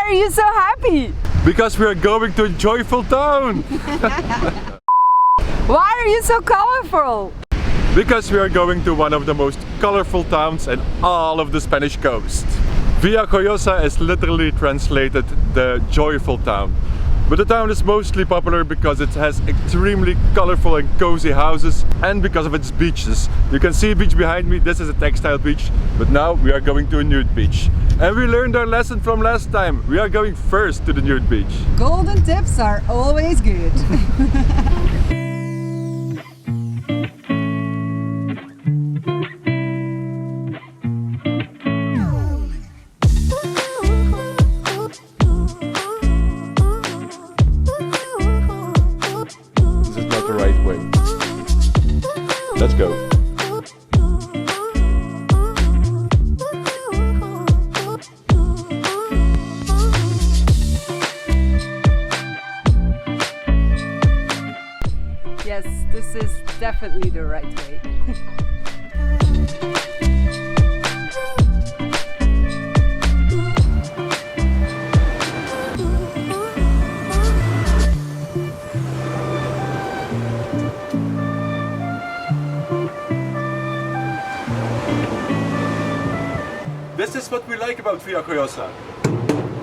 are you so happy? Because we are going to a joyful town! Why are you so colorful? Because we are going to one of the most colorful towns in all of the Spanish coast. Villajoyosa is literally translated the joyful town. But the town is mostly popular because it has extremely colorful and cozy houses and because of its beaches. You can see a beach behind me, this is a textile beach, but now we are going to a nude beach. And we learned our lesson from last time, we are going first to the nude beach. Golden tips are always good. Let's go. Yes, this is definitely the right way. This is what we like about Villajoyosa.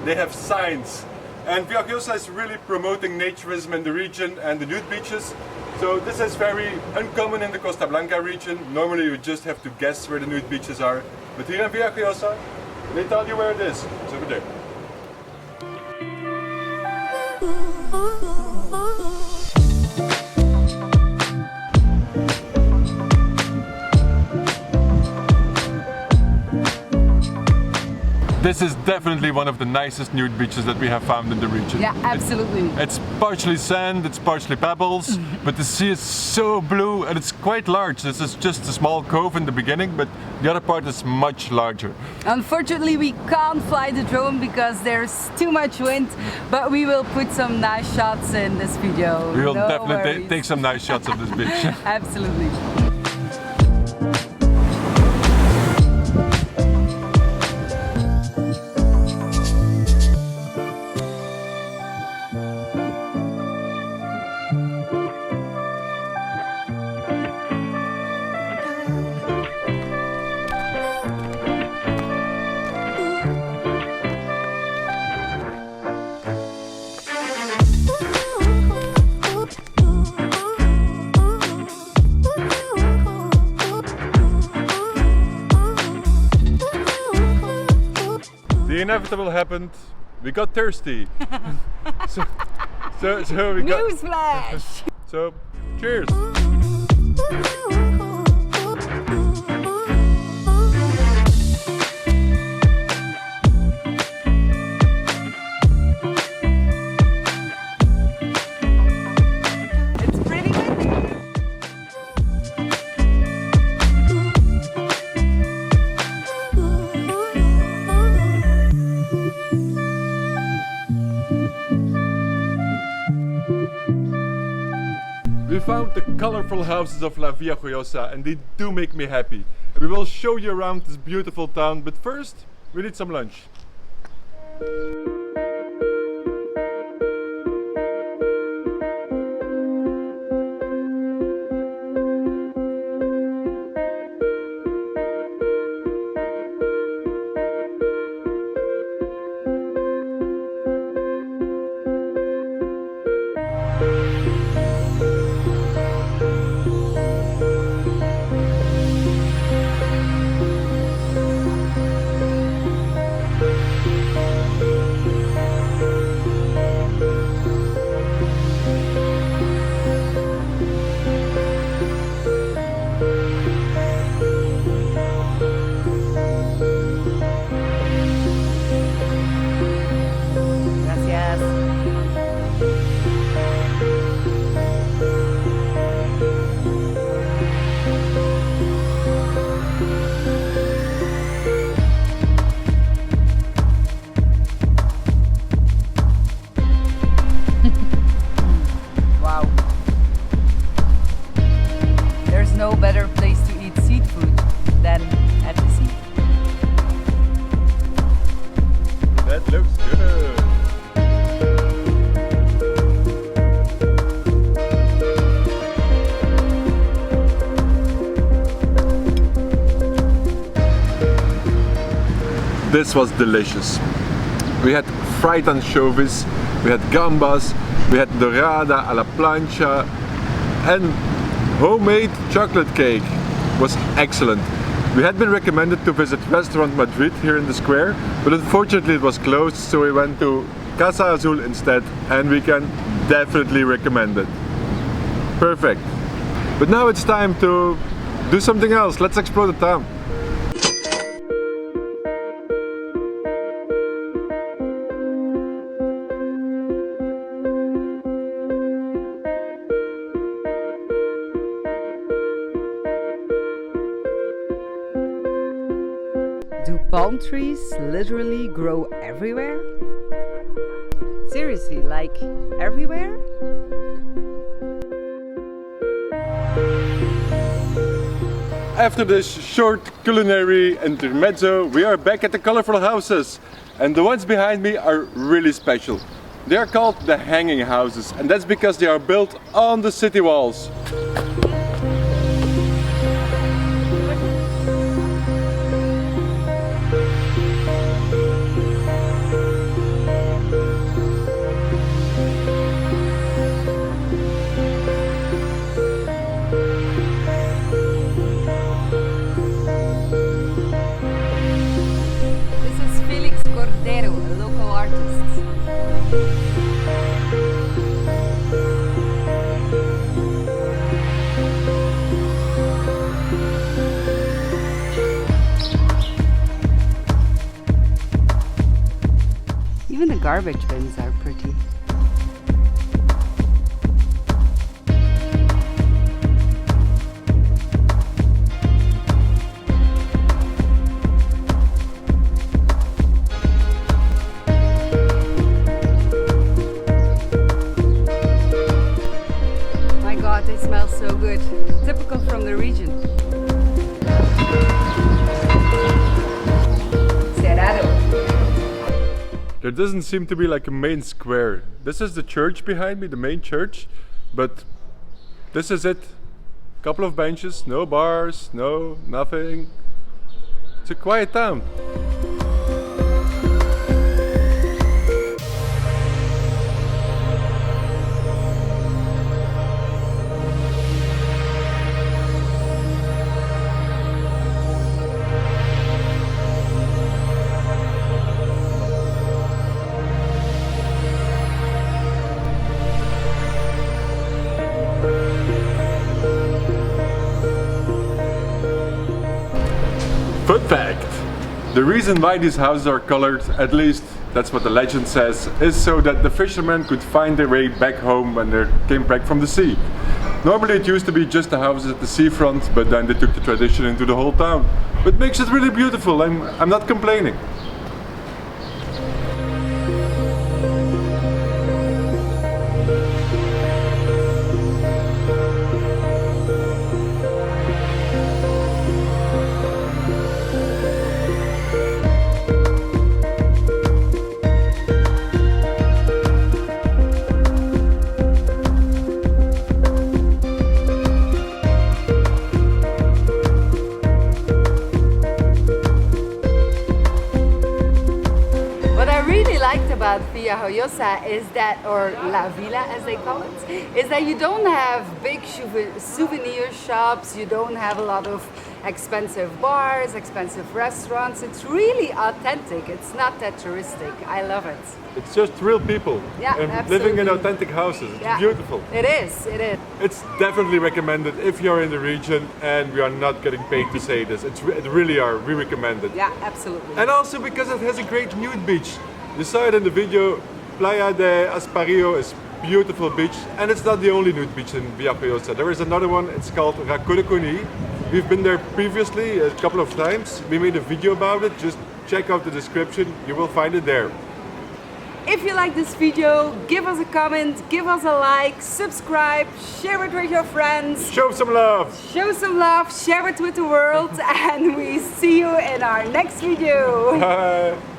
They have signs. And Villajoyosa is really promoting naturism in the region and the nude beaches. So this is very uncommon in the Costa Blanca region. Normally you just have to guess where the nude beaches are. But here in Villajoyosa, they tell you where it is. It's over there. This is definitely one of the nicest nude beaches that we have found in the region. Yeah, absolutely. It's partially sand, it's partially pebbles, but the sea is so blue and it's quite large. This is just a small cove in the beginning, but the other part is much larger. Unfortunately, we can't fly the drone because there's too much wind, but we will put some nice shots in this video. We will No definitely worries. take some nice shots of this beach. Absolutely. The inevitable happened. We got thirsty. so we got. Newsflash! So, cheers. It's pretty windy. We found the colorful houses of La Villajoyosa and they do make me happy. We will show you around this beautiful town, but first we need some lunch. Looks good. This was delicious. We had fried anchovies, we had gambas, we had dorada a la plancha, and homemade chocolate cake was excellent. We had been recommended to visit Restaurant Madrid here in the square, but unfortunately it was closed, so we went to Casa Azul instead, and we can definitely recommend it. Perfect. But now it's time to do something else. Let's explore the town. Do palm trees literally grow everywhere? Seriously, like everywhere? After this short culinary intermezzo, we are back at the colorful houses. And the ones behind me are really special. They are called the hanging houses, and that's because they are built on the city walls. A local artist. Even the garbage bins are pretty. They smell so good. Typical from the region. Cerrado. There doesn't seem to be like a main square. This is the church behind me, the main church, but this is it. Couple of benches, no bars, nothing. It's a quiet town. Fun fact! The reason why these houses are colored, at least that's what the legend says, is so that the fishermen could find their way back home when they came back from the sea. Normally it used to be just the houses at the seafront, but then they took the tradition into the whole town. But makes it really beautiful, I'm not complaining. About Villajoyosa is that, or La Villa as they call it, is that you don't have big souvenir shops, you don't have a lot of expensive bars, expensive restaurants. It's really authentic. It's not that touristic. I love it. It's just real people, yeah, and absolutely. living in authentic houses. It's beautiful. It is, it is. It's definitely recommended if you're in the region, and we are not getting paid to say this. It really are. We recommend it. Yeah, absolutely. And also because it has a great nude beach. You saw it in the video. Playa L'Esparrelló is beautiful beach, and it's not the only nude beach in Villajoyosa. There is another one. It's called Racoloconi. We've been there previously a couple of times. We made a video about it. Just check out the description. You will find it there. If you like this video, give us a comment, give us a like, subscribe, share it with your friends. Show some love. Show some love, share it with the world, and we see you in our next video. Bye.